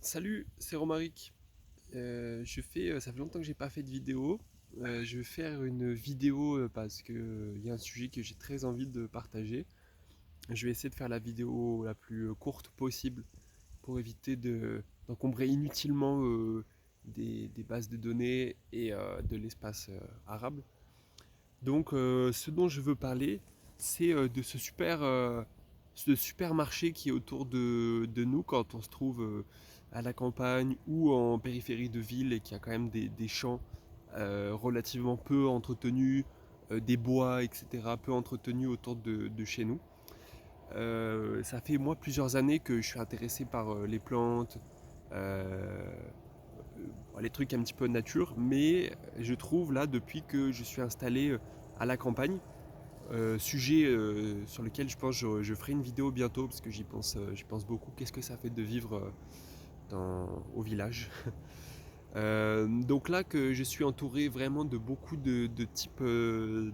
Salut, c'est Romaric. Ça fait longtemps que j'ai pas fait de vidéo. Je vais faire une vidéo parce que il y a un sujet que j'ai très envie de partager. Je vais essayer de faire la vidéo la plus courte possible pour éviter d'encombrer inutilement des bases de données et de l'espace arabe. Donc, ce dont je veux parler, c'est de ce supermarché qui est autour de nous quand on se trouve à la campagne ou en périphérie de ville et qui a quand même des champs relativement peu entretenus, des bois, etc., peu entretenus autour de chez nous. Ça fait moi plusieurs années que je suis intéressé par les plantes, euh, les trucs un petit peu nature, mais je trouve là depuis que je suis installé à la campagne, sujet sur lequel je pense que je ferai une vidéo bientôt parce que j'y pense beaucoup. Qu'est-ce que ça fait de vivre au village? Donc là que je suis entouré vraiment de beaucoup de types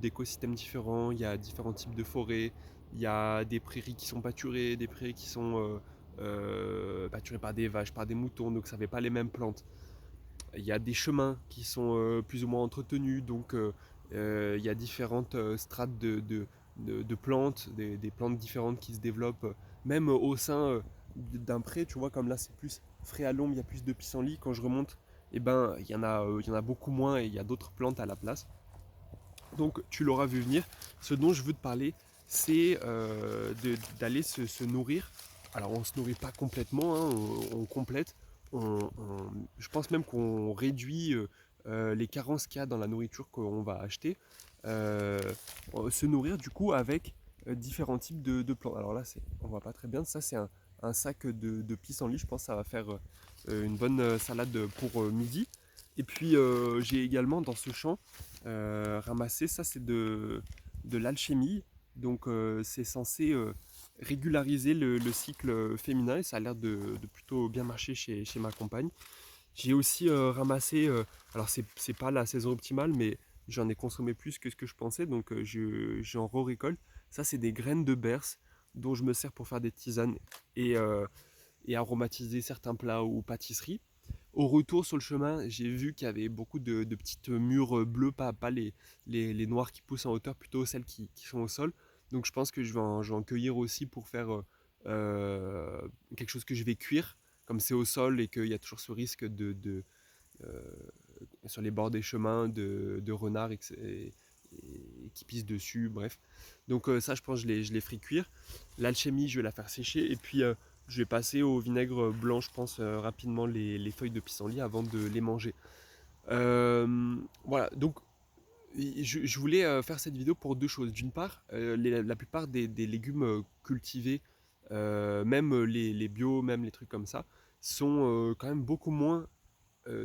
d'écosystèmes différents, il y a différents types de forêts, il y a des prairies qui sont pâturées, des prairies qui sont pâturées par des vaches, par des moutons, donc ça fait pas les mêmes plantes. Il y a des chemins qui sont plus ou moins entretenus, donc il y a différentes strates de plantes, des plantes différentes qui se développent, même au sein d'un pré, tu vois, comme là c'est plus frais à l'ombre, il y a plus de pissenlit, quand je remonte, eh ben, il y en a beaucoup moins et il y a d'autres plantes à la place. Donc tu l'auras vu venir, ce dont je veux te parler, c'est d'aller se nourrir. Alors on ne se nourrit pas complètement, hein, on complète. Je pense même qu'on réduit les carences qu'il y a dans la nourriture qu'on va acheter. Euh, Se nourrir du coup avec différents types de plantes. Alors là, on voit pas très bien, ça c'est un sac de pissenlit, je pense que ça va faire une bonne salade pour midi. Et puis j'ai également dans ce champ ramassé, ça c'est de l'alchimie, donc c'est censé régulariser le cycle féminin et ça a l'air de plutôt bien marcher chez ma compagne. J'ai aussi ramassé, alors c'est pas la saison optimale, mais j'en ai consommé plus que ce que je pensais, donc j'en re-récolte. Ça c'est des graines de berce dont je me sers pour faire des tisanes et, euh, et aromatiser certains plats ou pâtisseries. Au retour sur le chemin, j'ai vu qu'il y avait beaucoup de petites mûres bleues, pas les noires qui poussent en hauteur, plutôt celles qui sont au sol. Donc je pense que je vais en cueillir aussi pour faire quelque chose que je vais cuire, comme c'est au sol et qu'il y a toujours ce risque euh, sur les bords des chemins de renards et qui pissent dessus, bref. Donc ça, je pense, je les ferai cuire. L'alchimie, je vais la faire sécher et puis je vais passer au vinaigre blanc, je pense, rapidement les feuilles de pissenlit avant de les manger. Voilà, donc je voulais faire cette vidéo pour deux choses. D'une part, la plupart des légumes cultivés, même les bio, même les trucs comme ça, sont quand même beaucoup moins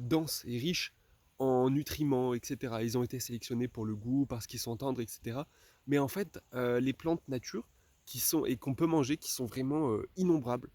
denses et riches en nutriments, etc. Ils ont été sélectionnés pour le goût, parce qu'ils sont tendres, etc. Mais en fait, les plantes nature qui sont et qu'on peut manger, qui sont vraiment innombrables.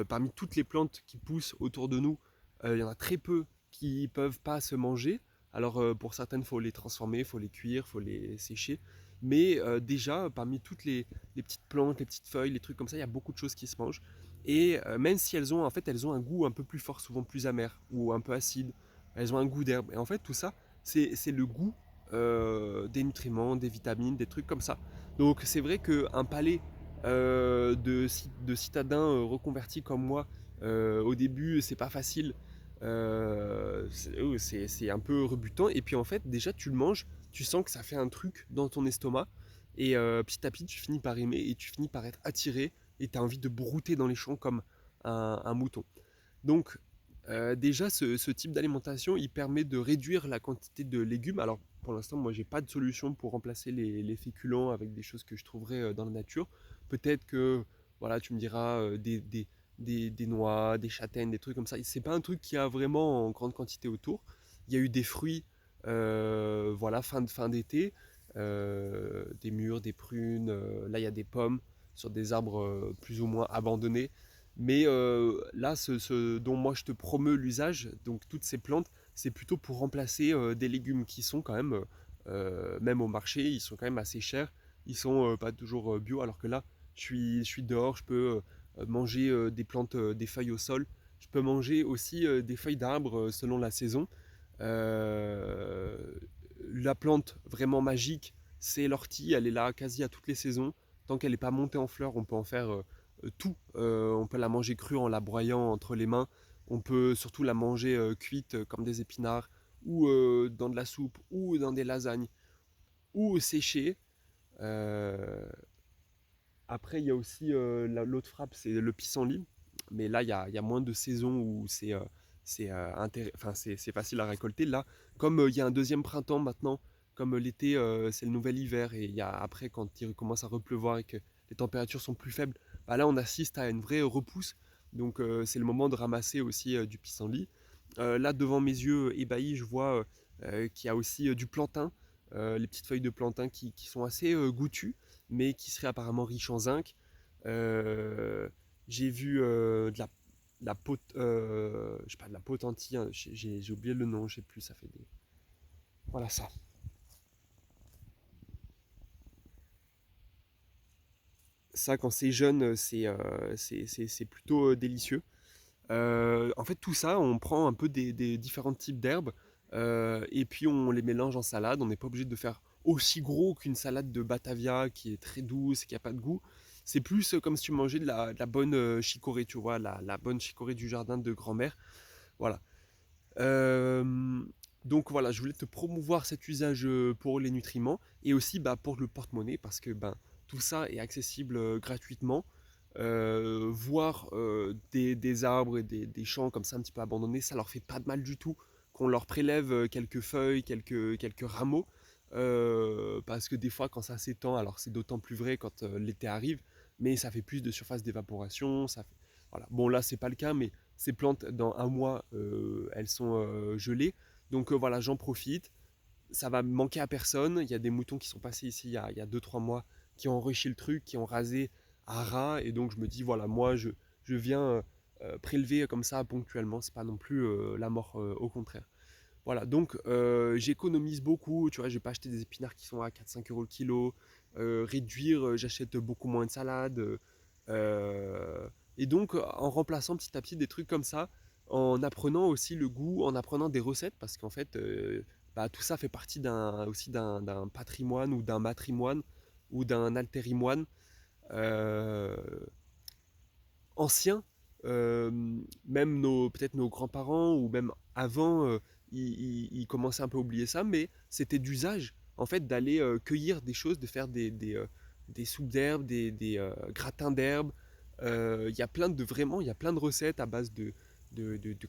Parmi toutes les plantes qui poussent autour de nous, il y en a très peu qui peuvent pas se manger. Alors pour certaines, il faut les transformer, il faut les cuire, il faut les sécher. Mais déjà, parmi toutes les petites plantes, les petites feuilles, les trucs comme ça, il y a beaucoup de choses qui se mangent. Et même si elles ont, en fait, elles ont un goût un peu plus fort, souvent plus amer ou un peu acide, elles ont un goût d'herbe. Et en fait, tout ça, c'est le goût des nutriments, des vitamines, des trucs comme ça. Donc c'est vrai qu'un palais de citadins reconvertis comme moi, au début, c'est pas facile. C'est un peu rebutant. Et puis en fait, déjà, tu le manges, tu sens que ça fait un truc dans ton estomac. Et petit à petit, tu finis par aimer et tu finis par être attiré et tu as envie de brouter dans les champs comme un mouton. Donc déjà ce type d'alimentation il permet de réduire la quantité de légumes. Alors pour l'instant moi j'ai pas de solution pour remplacer les féculents avec des choses que je trouverais dans la nature. Peut-être que voilà tu me diras des noix, des châtaignes, des trucs comme ça. C'est pas un truc qui a vraiment en grande quantité autour. Il y a eu des fruits voilà fin d'été, des mûres, des prunes, là il y a des pommes sur des arbres plus ou moins abandonnés. Mais là, ce dont moi je te promeux l'usage, donc toutes ces plantes, c'est plutôt pour remplacer des légumes qui sont quand même, même au marché, ils sont quand même assez chers. Ils sont pas toujours bio, alors que là, je suis dehors, je peux manger des plantes, des feuilles au sol. Je peux manger aussi des feuilles d'arbre selon la saison. Euh, la plante vraiment magique, c'est l'ortie, elle est là quasi à toutes les saisons. Tant qu'elle n'est pas montée en fleurs, on peut en faire tout. On peut la manger crue en la broyant entre les mains. On peut surtout la manger cuite comme des épinards, ou dans de la soupe, ou dans des lasagnes, ou séchée. Euh, Après, il y a aussi l'autre frappe, c'est le pissenlit. Mais là, il y a moins de saisons où c'est facile à récolter. Là, comme il y a un deuxième printemps maintenant, comme l'été, c'est le nouvel hiver, et après, quand il commence à repleuvoir et que les températures sont plus faibles, bah là, on assiste à une vraie repousse. Donc, c'est le moment de ramasser aussi du pissenlit. Là, devant mes yeux ébahis, je vois qu'il y a aussi du plantain, les petites feuilles de plantain qui sont assez goûtues, mais qui serait apparemment riche en zinc. Euh, j'ai vu de la pot, je sais pas, de la potentille, hein, j'ai oublié le nom, je sais plus, ça fait des. Voilà ça. Ça, quand c'est jeune, c'est plutôt délicieux. En fait, tout ça, on prend un peu des différents types d'herbes et puis on les mélange en salade. On n'est pas obligé de faire aussi gros qu'une salade de Batavia qui est très douce et qui n'a pas de goût. C'est plus comme si tu mangeais de la bonne chicorée, tu vois, la bonne chicorée du jardin de grand-mère. Voilà. Euh, donc voilà, je voulais te promouvoir cet usage pour les nutriments et aussi bah, pour le porte-monnaie parce que ben, tout ça est accessible gratuitement. Voir des arbres et des champs comme ça un petit peu abandonnés, ça leur fait pas de mal du tout qu'on leur prélève quelques feuilles, quelques rameaux. Parce que des fois quand ça s'étend, alors c'est d'autant plus vrai quand l'été arrive, mais ça fait plus de surface d'évaporation. Voilà. Bon là c'est pas le cas, mais ces plantes dans un mois elles sont gelées. Donc voilà, j'en profite. Ça va manquer à personne. Il y a des moutons qui sont passés ici il y a 2-3 mois qui ont enrichi le truc, qui ont rasé à ras. Et donc je me dis, voilà, moi je viens prélever comme ça ponctuellement. C'est pas non plus la mort, au contraire. Voilà, donc j'économise beaucoup. Tu vois, je vais pas acheter des épinards qui sont à 4-5 € le kilo. Réduire, j'achète beaucoup moins de salade. Et donc, en remplaçant petit à petit des trucs comme ça, en apprenant aussi le goût, en apprenant des recettes, parce qu'en fait, bah, tout ça fait partie aussi d'un patrimoine ou d'un matrimoine ou d'un altérimoine euh, ancien. Euh, Même peut-être nos grands-parents ou même avant, ils commençaient un peu à oublier ça, mais c'était d'usage en fait d'aller cueillir des choses, de faire des soupes d'herbes, des gratins d'herbes. Il y a plein de recettes à base de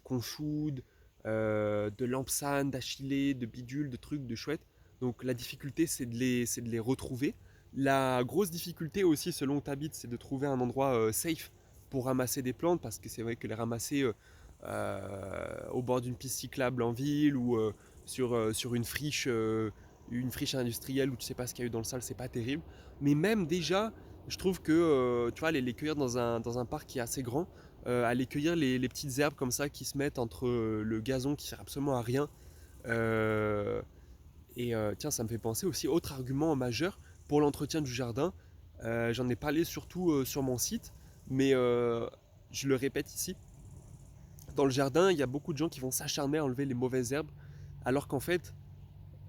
consoude, de lampsane, d'achillée, de bidule, de trucs, de chouettes. Donc la difficulté, c'est de les retrouver. La grosse difficulté aussi, selon où tu habites, c'est de trouver un endroit safe pour ramasser des plantes, parce que c'est vrai que les ramasser au bord d'une piste cyclable en ville ou sur une friche industrielle où tu sais pas ce qu'il y a eu dans le sol, c'est pas terrible. Mais même déjà, je trouve que tu vois, les cueillir dans un parc qui est assez grand, aller cueillir les petites herbes comme ça qui se mettent entre le gazon qui sert absolument à rien. euh, Tiens, ça me fait penser aussi, autre argument majeur pour l'entretien du jardin. J'en ai parlé surtout sur mon site, mais je le répète ici. Dans le jardin, il y a beaucoup de gens qui vont s'acharner à enlever les mauvaises herbes, alors qu'en fait,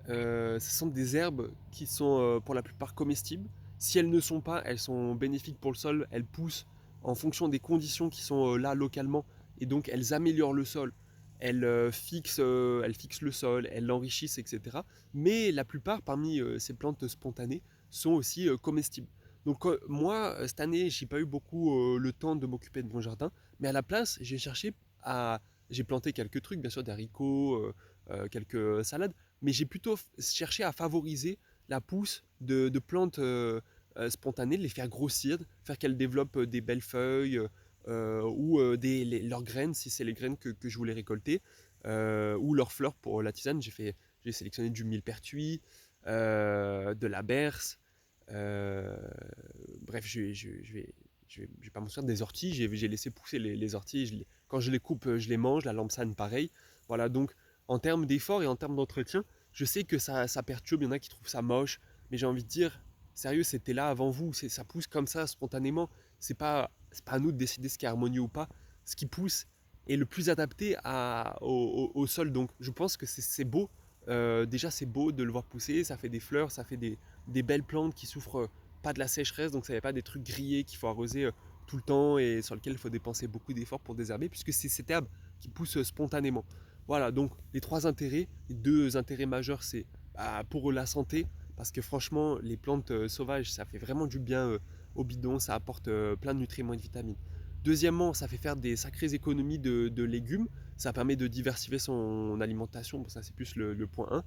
ce sont des herbes qui sont pour la plupart comestibles. Si elles ne sont pas, elles sont bénéfiques pour le sol, elles poussent en fonction des conditions qui sont là localement, et donc elles améliorent le sol, elles fixent le sol, elles l'enrichissent, etc. Mais la plupart parmi ces plantes spontanées sont aussi comestibles. Donc moi, cette année, j'ai pas eu beaucoup le temps de m'occuper de mon jardin, mais à la place, j'ai planté quelques trucs, bien sûr, des haricots, quelques salades, mais j'ai plutôt cherché à favoriser la pousse de plantes spontanées, de les faire grossir, faire qu'elles développent des belles feuilles ou leurs graines, si c'est les graines que je voulais récolter, ou leurs fleurs pour la tisane. J'ai sélectionné du millepertuis, de la berce, euh, bref, je vais pas m'en sortir des orties. J'ai laissé pousser les orties. Quand je les coupe, je les mange. La lampsane, pareil. Voilà, donc en termes d'effort et en termes d'entretien, je sais que ça perturbe. Il y en a qui trouvent ça moche. Mais j'ai envie de dire, sérieux, c'était là avant vous. Ça pousse comme ça, spontanément. C'est pas à nous de décider ce qui est harmonieux ou pas. Ce qui pousse est le plus adapté au sol. Donc je pense que c'est beau. Déjà c'est beau de le voir pousser, ça fait des fleurs, ça fait des belles plantes qui souffrent pas de la sécheresse, donc ça n'est pas des trucs grillés qu'il faut arroser tout le temps et sur lesquels il faut dépenser beaucoup d'efforts pour désherber, puisque c'est cette herbe qui pousse spontanément. Voilà, donc les trois intérêts, les deux intérêts majeurs, c'est pour la santé, parce que franchement, les plantes sauvages, ça fait vraiment du bien au bidon, ça apporte plein de nutriments et de vitamines. Deuxièmement, ça fait faire des sacrées économies de légumes, ça permet de diversifier son alimentation, bon, ça c'est plus le point 1.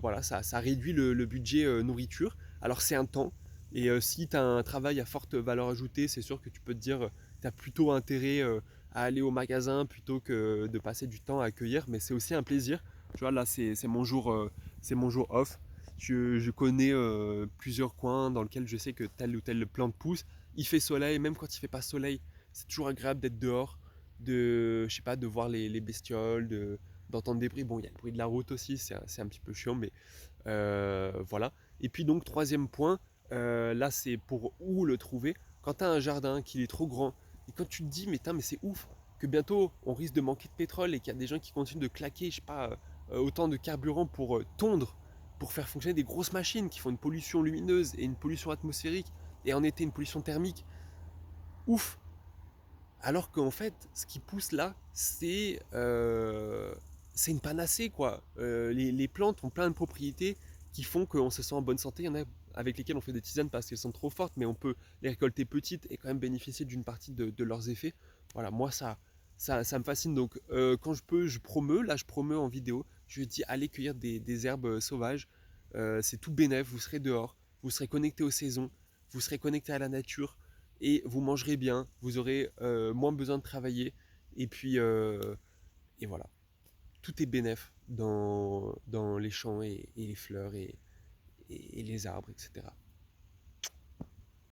Voilà, ça réduit le budget nourriture. Alors c'est un temps, et si tu as un travail à forte valeur ajoutée, c'est sûr que tu peux te dire, tu as plutôt intérêt à aller au magasin plutôt que de passer du temps à accueillir, mais c'est aussi un plaisir. Tu vois, là c'est mon jour off. Je connais plusieurs coins dans lesquels je sais que telle ou telle plante pousse. Il fait soleil, même quand il fait pas soleil, c'est toujours agréable d'être dehors, je sais pas, de voir les bestioles, d'entendre des bruits. Bon, il y a le bruit de la route aussi, c'est un petit peu chiant, mais voilà. Et puis donc, troisième point, là c'est pour où le trouver. Quand tu as un jardin, qu'il est trop grand, et quand tu te dis, mais c'est ouf, que bientôt on risque de manquer de pétrole et qu'il y a des gens qui continuent de claquer, je sais pas, autant de carburant pour tondre, pour faire fonctionner des grosses machines qui font une pollution lumineuse et une pollution atmosphérique, et en été une pollution thermique, ouf. Alors qu'en fait, ce qui pousse là, c'est une panacée, quoi. Les plantes ont plein de propriétés qui font qu'on se sent en bonne santé. Il y en a avec lesquelles on fait des tisanes parce qu'elles sont trop fortes, mais on peut les récolter petites et quand même bénéficier d'une partie de leurs effets. Voilà, moi ça me fascine. Donc quand je peux, je promeux. Là, je promeux en vidéo. Je dis allez cueillir des herbes sauvages. C'est tout bénef. Vous serez dehors, vous serez connecté aux saisons, vous serez connecté à la nature et vous mangerez bien, vous aurez moins besoin de travailler, et puis et voilà, tout est bénef dans les champs et les fleurs et les arbres, etc.